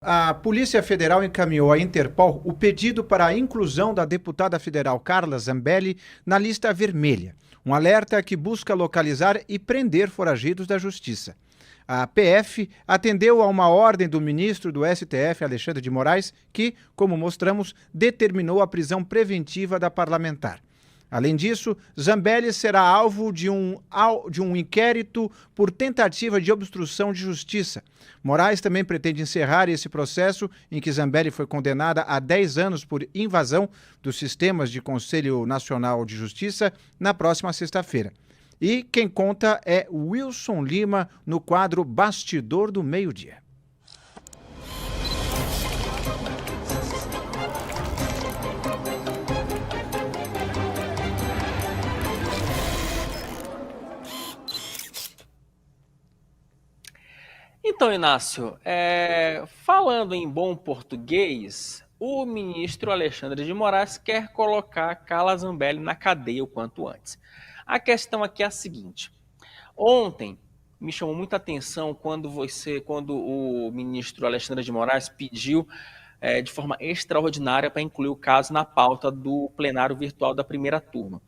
A Polícia Federal encaminhou à Interpol o pedido para a inclusão da deputada federal Carla Zambelli na lista vermelha, um alerta que busca localizar e prender foragidos da Justiça. A PF atendeu a uma ordem do ministro do STF, Alexandre de Moraes, que, como mostramos, determinou a prisão preventiva da parlamentar. Além disso, Zambelli será alvo de um inquérito por tentativa de obstrução de justiça. Moraes também pretende encerrar esse processo em que Zambelli foi condenada a 10 anos por invasão dos sistemas de Conselho Nacional de Justiça na próxima sexta-feira. E quem conta é Wilson Lima no quadro Bastidor do Meio-Dia. Então, Inácio, falando em bom português, o ministro Alexandre de Moraes quer colocar Carla Zambelli na cadeia o quanto antes. A questão aqui é a seguinte: ontem me chamou muita atenção quando o ministro Alexandre de Moraes pediu de forma extraordinária para incluir o caso na pauta do plenário virtual da primeira turma.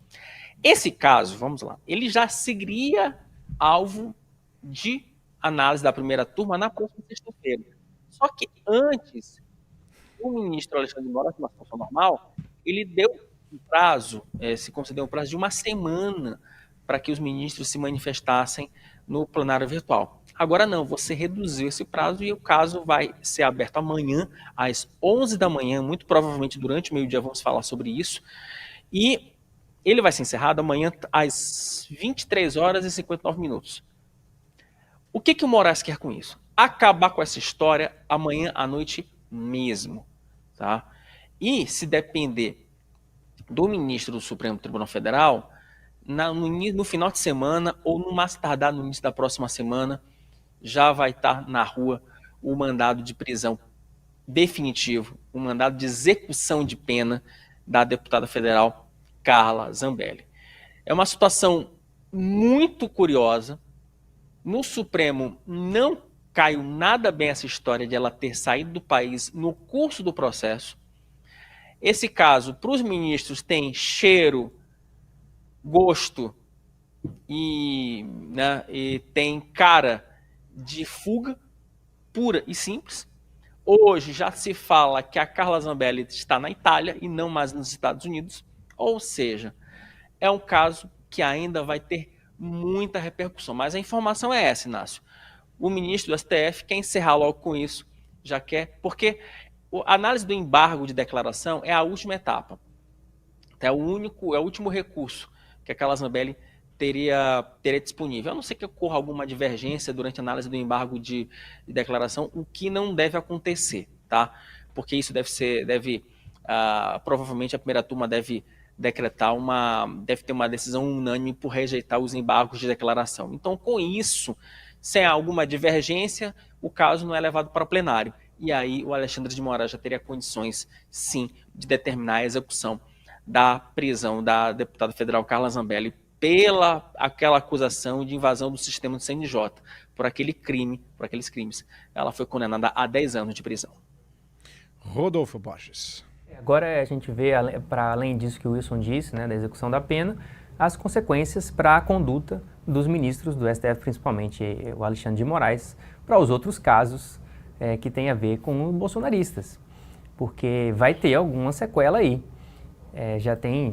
Esse caso, vamos lá, ele já seria alvo de análise da primeira turma na próxima sexta-feira. Só que antes, o ministro Alexandre de Moraes, numa situação normal, ele deu um prazo, se concedeu um prazo de uma semana para que os ministros se manifestassem no plenário virtual. Agora não, você reduziu esse prazo e o caso vai ser aberto amanhã, às 11 da manhã, muito provavelmente durante o meio-dia vamos falar sobre isso, e ele vai ser encerrado amanhã às 23 horas e 59 minutos. O que o Moraes quer com isso? Acabar com essa história amanhã à noite mesmo. Tá? E se depender do ministro do Supremo Tribunal Federal, no final de semana ou no mais tardar no início da próxima semana, já vai estar na rua o mandado de prisão definitivo, o mandado de execução de pena da deputada federal Carla Zambelli. É uma situação muito curiosa. No Supremo não caiu nada bem essa história de ela ter saído do país no curso do processo. Esse caso, para os ministros, tem cheiro, gosto e tem cara de fuga pura e simples. Hoje já se fala que a Carla Zambelli está na Itália e não mais nos Estados Unidos. Ou seja, é um caso que ainda vai ter muita repercussão. Mas a informação é essa, Inácio. O ministro do STF quer encerrar logo com isso, já quer, porque a análise do embargo de declaração é a última etapa. É o último recurso que a Carla Zambelli teria disponível. A não ser que ocorra alguma divergência durante a análise do embargo de declaração, o que não deve acontecer, tá? Porque isso provavelmente a primeira turma deve ter uma decisão unânime por rejeitar os embargos de declaração. Então, com isso, sem alguma divergência, o caso não é levado para o plenário. E aí o Alexandre de Moraes já teria condições, sim, de determinar a execução da prisão da deputada federal Carla Zambelli pela aquela acusação de invasão do sistema do CNJ, por aqueles crimes. Ela foi condenada a 10 anos de prisão. Rodolfo Borges. Agora a gente vê, para além disso que o Wilson disse, da execução da pena, as consequências para a conduta dos ministros do STF, principalmente o Alexandre de Moraes, para os outros casos que tem a ver com os bolsonaristas, porque vai ter alguma sequela aí.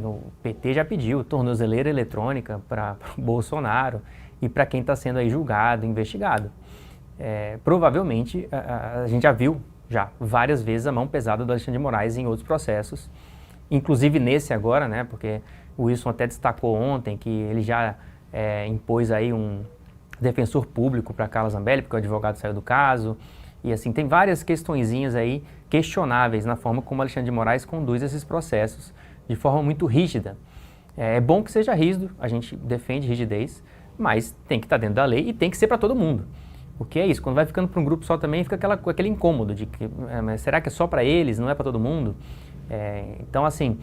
O PT já pediu tornozeleira eletrônica para o Bolsonaro e para quem está sendo aí julgado, investigado. Provavelmente, a gente já viu várias vezes a mão pesada do Alexandre de Moraes em outros processos, inclusive nesse agora, porque o Wilson até destacou ontem que ele já impôs aí um defensor público para Carla Zambelli, porque o advogado saiu do caso, e assim, tem várias questõezinhas aí questionáveis na forma como o Alexandre de Moraes conduz esses processos de forma muito rígida. É bom que seja rígido, a gente defende rigidez, mas tem que estar dentro da lei e tem que ser para todo mundo. Porque é isso, quando vai ficando para um grupo só também fica aquele incômodo de que, mas será que é só para eles, não é para todo mundo? Então, assim,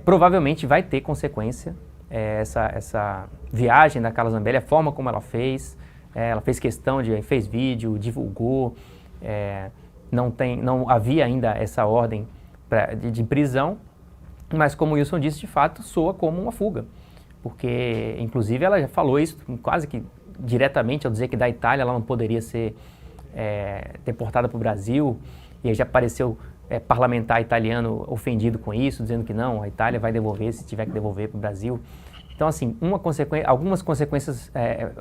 provavelmente vai ter consequência essa viagem da Carla Zambelli, a forma como ela fez questão fez vídeo, divulgou, não havia ainda essa ordem de prisão, mas como o Wilson disse, de fato, soa como uma fuga. Porque, inclusive, ela já falou isso quase que diretamente, ao dizer que da Itália ela não poderia ser deportada para o Brasil, e aí já apareceu parlamentar italiano ofendido com isso, dizendo que não, a Itália vai devolver se tiver que devolver para o Brasil. Então, assim, algumas consequências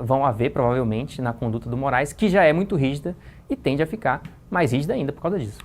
vão haver, provavelmente, na conduta do Moraes, que já é muito rígida e tende a ficar mais rígida ainda por causa disso.